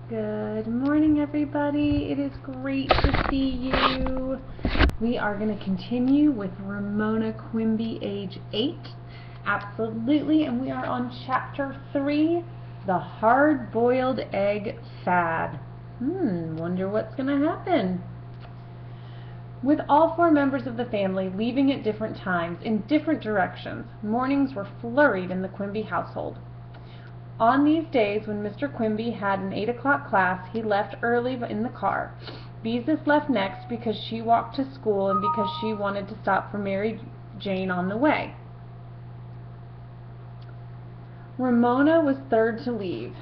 Good morning, everybody. It is great to see you. We are going to continue with Ramona Quimby Age 8. Absolutely. And we are on Chapter 3, The Hard-Boiled Egg Fad. Wonder what's going to happen. With all four members of the family leaving at different times in different directions, mornings were flurried in the Quimby household. On these days when Mr. Quimby had an 8 o'clock class, he left early in the car. Beezus left next because she walked to school and because she wanted to stop for Mary Jane on the way. Ramona was third to leave.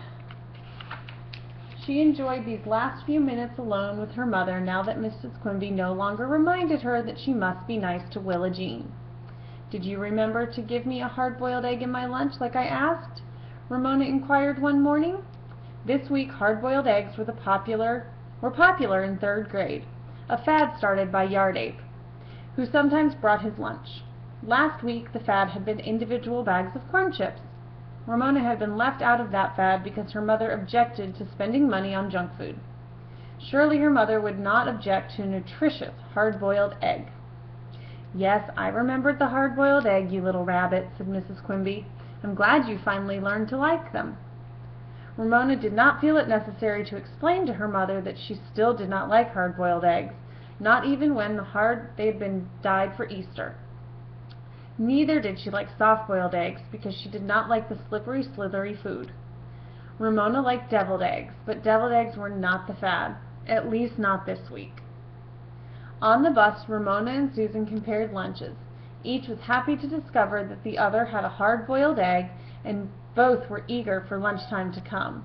She enjoyed these last few minutes alone with her mother now that Mrs. Quimby no longer reminded her that she must be nice to Willa Jean. "Did you remember to give me a hard-boiled egg in my lunch like I asked?" Ramona inquired one morning. This week hard-boiled eggs were popular in third grade, a fad started by Yard Ape, who sometimes brought his lunch. Last week the fad had been individual bags of corn chips. Ramona had been left out of that fad because her mother objected to spending money on junk food. Surely her mother would not object to a nutritious hard-boiled egg. "Yes, I remembered the hard-boiled egg, you little rabbit," said Mrs. Quimby. "I'm glad you finally learned to like them." Ramona did not feel it necessary to explain to her mother that she still did not like hard-boiled eggs, not even when they had been dyed for Easter. Neither did she like soft-boiled eggs, because she did not like the slippery, slithery food. Ramona liked deviled eggs, but deviled eggs were not the fad, at least not this week. On the bus, Ramona and Susan compared lunches. Each was happy to discover that the other had a hard-boiled egg, and both were eager for lunchtime to come.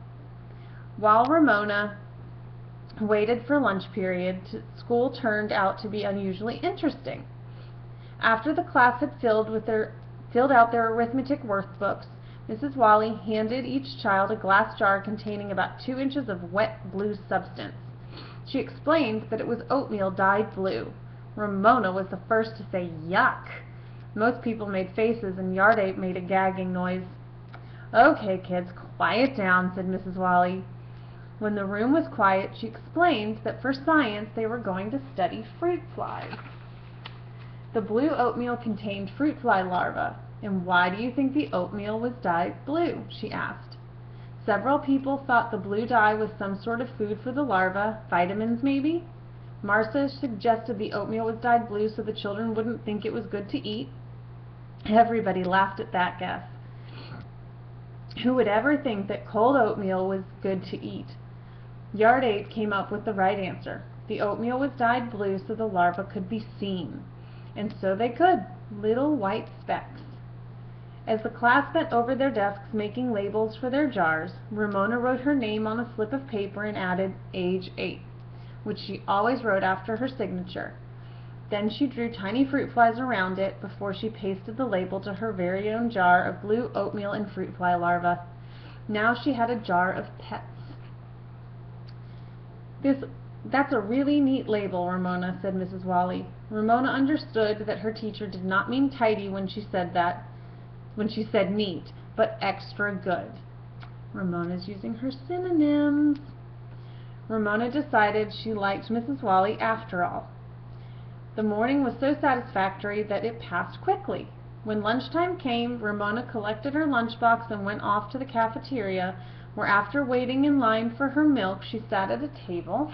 While Ramona waited for lunch period, school turned out to be unusually interesting. After the class had filled out their arithmetic workbooks, Mrs. Wally handed each child a glass jar containing about 2 inches of wet blue substance. She explained that it was oatmeal dyed blue. Ramona was the first to say yuck. Most people made faces, and Yard Ape made a gagging noise. "Okay, kids, quiet down," said Mrs. Wally. When the room was quiet, she explained that for science they were going to study fruit flies. The blue oatmeal contained fruit fly larvae. "And why do you think the oatmeal was dyed blue?" she asked. Several people thought the blue dye was some sort of food for the larvae, vitamins maybe. Marcia suggested the oatmeal was dyed blue so the children wouldn't think it was good to eat. Everybody laughed at that guess. Who would ever think that cold oatmeal was good to eat? Yard Ape came up with the right answer. The oatmeal was dyed blue so the larvae could be seen. And so they could, little white specks. As the class bent over their desks making labels for their jars, Ramona wrote her name on a slip of paper and added Age 8, which she always wrote after her signature. Then she drew tiny fruit flies around it before she pasted the label to her very own jar of blue oatmeal and fruit fly larvae. Now she had a jar of pets. "That's a really neat label, Ramona," said Mrs. Wally. Ramona understood that her teacher did not mean tidy when she said neat, but extra good. Ramona's using her synonyms. Ramona decided she liked Mrs. Wally after all. The morning was so satisfactory that it passed quickly. When lunchtime came, Ramona collected her lunchbox and went off to the cafeteria, where after waiting in line for her milk, she sat at a table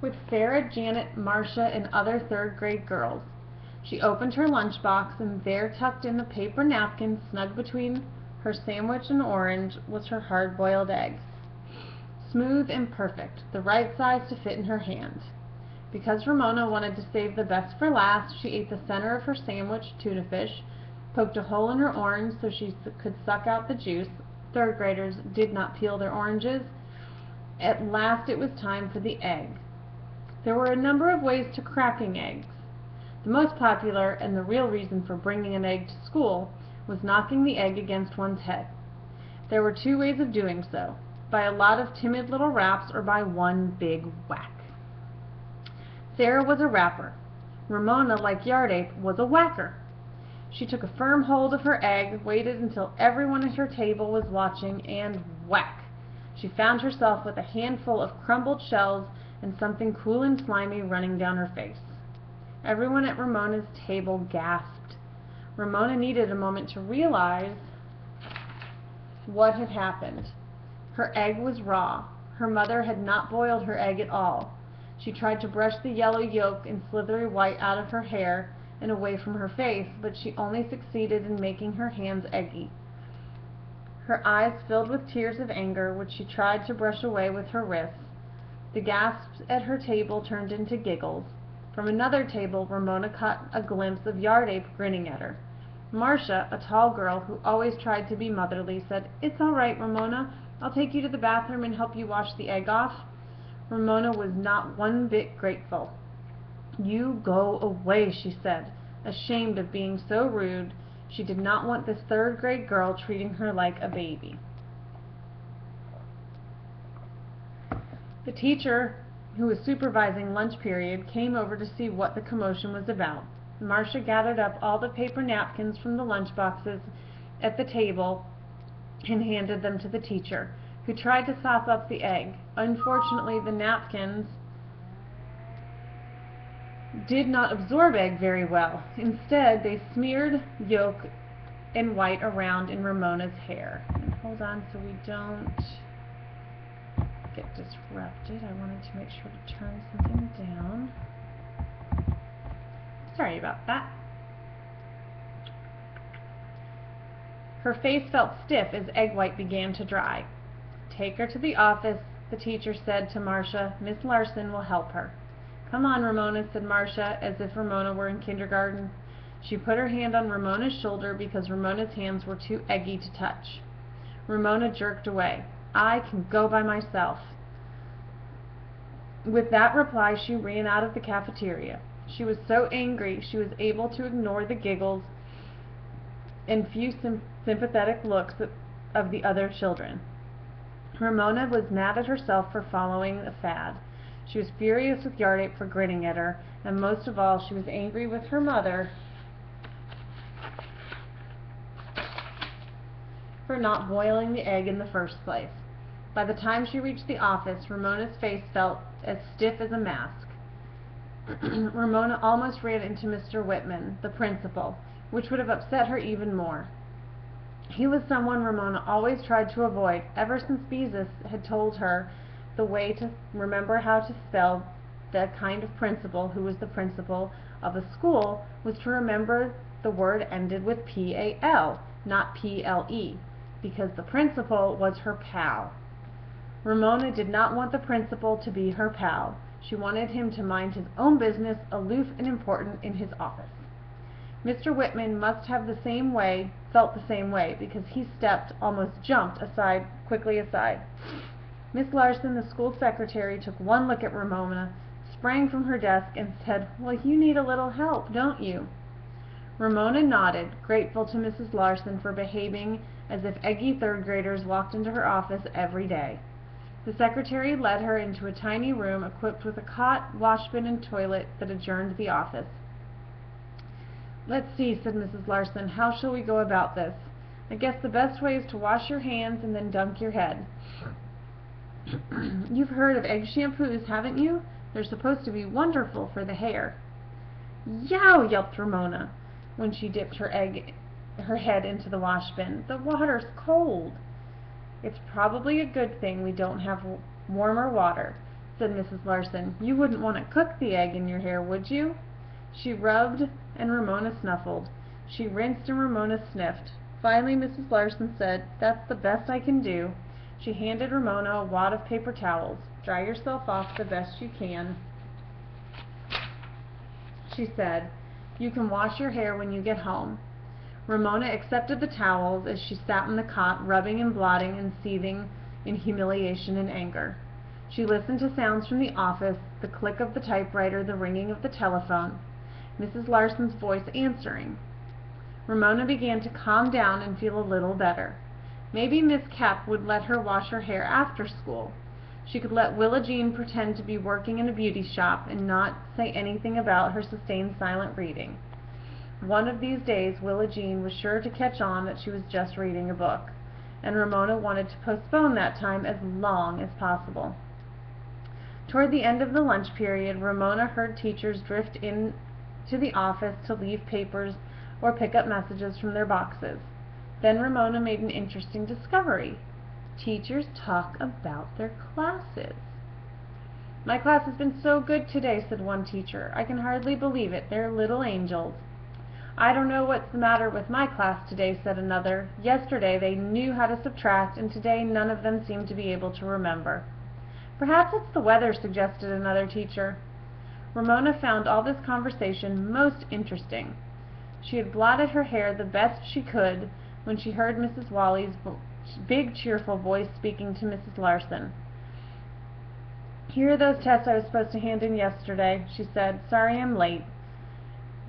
with Sarah, Janet, Marcia, and other third-grade girls. She opened her lunchbox, and there, tucked in a paper napkin snug between her sandwich and orange, was her hard-boiled egg. Smooth and perfect, the right size to fit in her hand. Because Ramona wanted to save the best for last, she ate the center of her sandwich, tuna fish, poked a hole in her orange so she could suck out the juice. Third graders did not peel their oranges. At last it was time for the egg. There were a number of ways to cracking eggs. The most popular, and the real reason for bringing an egg to school, was knocking the egg against one's head. There were 2 ways of doing so, by a lot of timid little raps or by one big whack. Sarah was a rapper. Ramona, like Yard Ape, was a whacker. She took a firm hold of her egg, waited until everyone at her table was watching, and whack! She found herself with a handful of crumbled shells and something cool and slimy running down her face. Everyone at Ramona's table gasped. Ramona needed a moment to realize what had happened. Her egg was raw. Her mother had not boiled her egg at all. She tried to brush the yellow yolk and slithery white out of her hair and away from her face, but she only succeeded in making her hands eggy. Her eyes filled with tears of anger, which she tried to brush away with her wrists. The gasps at her table turned into giggles. From another table, Ramona caught a glimpse of Yard Ape grinning at her. Marcia, a tall girl who always tried to be motherly, said, "It's all right, Ramona. I'll take you to the bathroom and help you wash the egg off." Ramona was not one bit grateful. "You go away," she said, ashamed of being so rude. She did not want this third-grade girl treating her like a baby. The teacher, who was supervising lunch period, came over to see what the commotion was about. Marcia gathered up all the paper napkins from the lunch boxes at the table and handed them to the teacher, who tried to sop up the egg. Unfortunately, the napkins did not absorb egg very well. Instead, they smeared yolk and white around in Ramona's hair. And hold on so we don't get disrupted. I wanted to make sure to turn something down. Sorry about that. Her face felt stiff as egg white began to dry. "Take her to the office," the teacher said to Marcia. "Miss Larson will help her." "Come on, Ramona," said Marcia, as if Ramona were in kindergarten. She put her hand on Ramona's shoulder because Ramona's hands were too eggy to touch. Ramona jerked away. "I can go by myself." With that reply, she ran out of the cafeteria. She was so angry she was able to ignore the giggles and few sympathetic looks of the other children. Ramona was mad at herself for following the fad. She was furious with Yard Ape for grinning at her, and most of all, she was angry with her mother for not boiling the egg in the first place. By the time she reached the office, Ramona's face felt as stiff as a mask. Ramona almost ran into Mr. Whitman, the principal, which would have upset her even more. He was someone Ramona always tried to avoid ever since Beezus had told her the way to remember how to spell the kind of principal who was the principal of a school was to remember the word ended with P-A-L, not P-L-E, because the principal was her pal. Ramona did not want the principal to be her pal. She wanted him to mind his own business, aloof and important in his office. Mr. Whitman must have felt the same way, because he almost jumped quickly aside. Miss Larson, the school secretary, took one look at Ramona, sprang from her desk, and said, "Well, you need a little help, don't you?" Ramona nodded, grateful to Mrs. Larson for behaving as if eggy third graders walked into her office every day. The secretary led her into a tiny room equipped with a cot, washbin, and toilet that adjourned the office. "Let's see," said Mrs. Larson. "How shall we go about this? I guess the best way is to wash your hands and then dunk your head. You've heard of egg shampoos, haven't you? They're supposed to be wonderful for the hair." "Yow!" yelped Ramona when she dipped her head into the washbin. "The water's cold." "It's probably a good thing we don't have warmer water," said Mrs. Larson. "You wouldn't want to cook the egg in your hair, would you?" She rubbed and Ramona snuffled. She rinsed and Ramona sniffed. Finally, Mrs. Larson said, "That's the best I can do." She handed Ramona a wad of paper towels. "Dry yourself off the best you can," she said. "You can wash your hair when you get home." Ramona accepted the towels as she sat in the cot, rubbing and blotting and seething in humiliation and anger. She listened to sounds from the office, the click of the typewriter, the ringing of the telephone, Mrs. Larson's voice answering. Ramona began to calm down and feel a little better. Maybe Miss Kapp would let her wash her hair after school. She could let Willa Jean pretend to be working in a beauty shop and not say anything about her sustained silent reading. One of these days Willa Jean was sure to catch on that she was just reading a book. and Ramona wanted to postpone that time as long as possible. Toward the end of the lunch period, Ramona heard teachers drift in to the office to leave papers or pick up messages from their boxes. Then Ramona made an interesting discovery. Teachers talk about their classes. "My class has been so good today," said one teacher. "I can hardly believe it. They're little angels." "I don't know what's the matter with my class today," said another. "Yesterday they knew how to subtract, and today none of them seem to be able to remember." "Perhaps it's the weather," suggested another teacher. Ramona found all this conversation most interesting. She had blotted her hair the best she could when she heard Mrs. Wally's big, cheerful voice speaking to Mrs. Larson. "Here are those tests I was supposed to hand in yesterday," she said. "Sorry I'm late."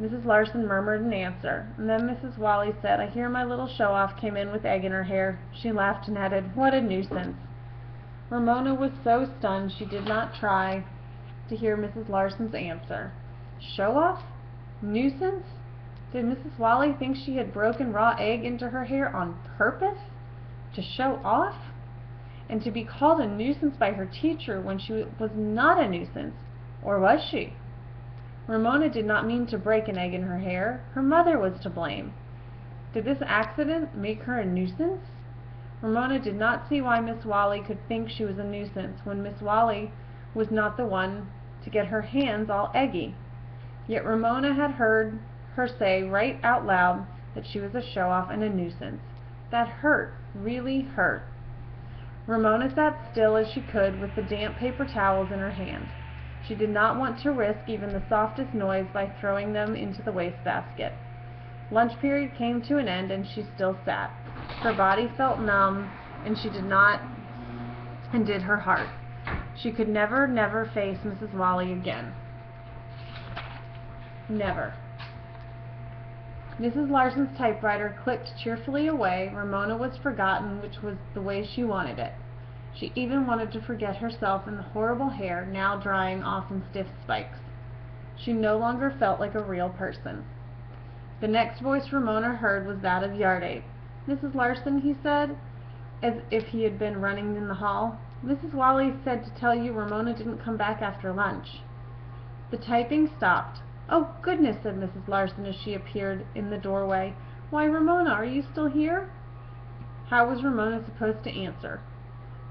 Mrs. Larson murmured an answer, and then Mrs. Wally said, "I hear my little show-off came in with egg in her hair." She laughed and added, "What a nuisance." Ramona was so stunned she did not try to hear Mrs. Larson's answer. Show-off? Nuisance? Did Mrs. Wally think she had broken raw egg into her hair on purpose? To show off? And to be called a nuisance by her teacher when she was not a nuisance? Or was she? Ramona did not mean to break an egg in her hair. Her mother was to blame. Did this accident make her a nuisance? Ramona did not see why Miss Wally could think she was a nuisance when Miss Wally was not the one to get her hands all eggy. Yet Ramona had heard her say right out loud that she was a show-off and a nuisance. That hurt, really hurt. Ramona sat still as she could with the damp paper towels in her hand. She did not want to risk even the softest noise by throwing them into the wastebasket. Lunch period came to an end and she still sat. Her body felt numb and did her heart. She could never face Mrs. Wally again. Never. Mrs. Larson's typewriter clicked cheerfully away. Ramona was forgotten, which was the way she wanted it. She even wanted to forget herself in the horrible hair now drying off in stiff spikes. She no longer felt like a real person. The next voice Ramona heard was that of Yardape. "Mrs. Larson," he said, as if he had been running in the hall, "Mrs. Wally said to tell you Ramona didn't come back after lunch." The typing stopped. "Oh, goodness," said Mrs. Larson as she appeared in the doorway. "Why, Ramona, are you still here?" How was Ramona supposed to answer?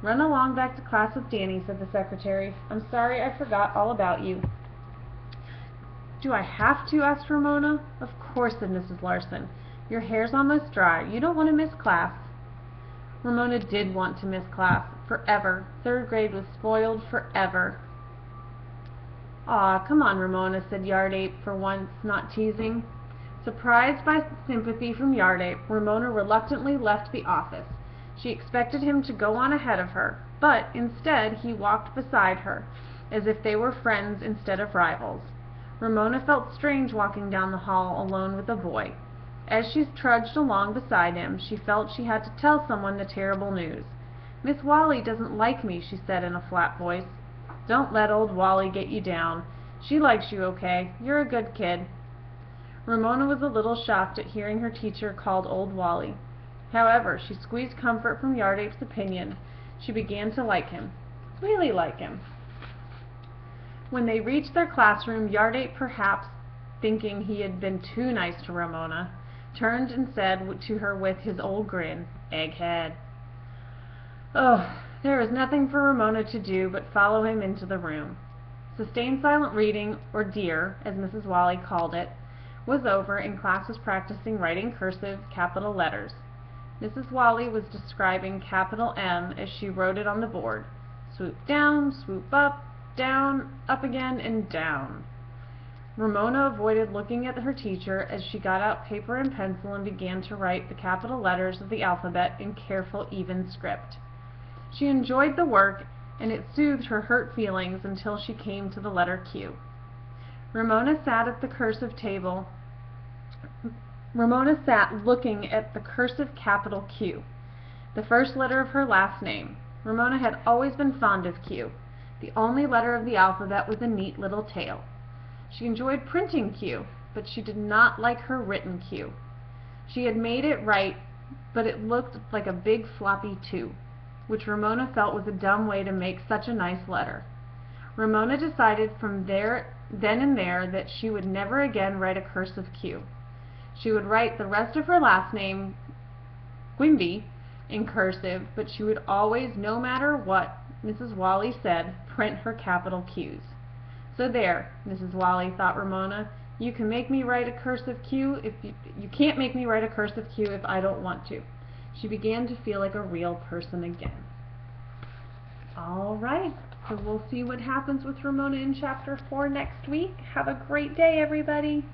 "Run along back to class with Danny," said the secretary. "I'm sorry I forgot all about you." "Do I have to?" asked Ramona. "Of course," said Mrs. Larson. "Your hair's almost dry. You don't want to miss class." Ramona did want to miss class. Forever. Third grade was spoiled forever. "Aw, come on, Ramona," said Yardape, for once not teasing. Surprised by sympathy from Yardape, Ramona reluctantly left the office. She expected him to go on ahead of her, but instead he walked beside her, as if they were friends instead of rivals. Ramona felt strange walking down the hall alone with a boy. As she trudged along beside him, she felt she had to tell someone the terrible news. "Miss Wally doesn't like me," she said in a flat voice. "Don't let old Wally get you down. She likes you okay. You're a good kid." Ramona was a little shocked at hearing her teacher called old Wally. However, she squeezed comfort from Yardape's opinion. She began to like him. Really like him. When they reached their classroom, Yardape, perhaps thinking he had been too nice to Ramona, turned and said to her with his old grin, "Egghead." Oh, there was nothing for Ramona to do but follow him into the room. Sustained silent reading, or DEAR, as Mrs. Wally called it, was over and class was practicing writing cursive capital letters. Mrs. Wally was describing capital M as she wrote it on the board. Swoop down, swoop up, down, up again, and down. Ramona avoided looking at her teacher as she got out paper and pencil and began to write the capital letters of the alphabet in careful, even script. She enjoyed the work, and it soothed her hurt feelings until she came to the letter Q. Ramona sat looking at the cursive capital Q, the first letter of her last name. Ramona had always been fond of Q, the only letter of the alphabet with a neat little tail. She enjoyed printing Q, but she did not like her written Q. She had made it right but it looked like a big floppy 2, which Ramona felt was a dumb way to make such a nice letter. Ramona decided then and there that she would never again write a cursive Q. She would write the rest of her last name, Quimby, in cursive, but she would always, no matter what Mrs. Wally said, print her capital Q's. So there, Mrs. Wally, thought Ramona, you can make me write a cursive Q if you can't make me write a cursive Q if I don't want to. She began to feel like a real person again. All right, so we'll see what happens with Ramona in Chapter 4 next week. Have a great day, everybody.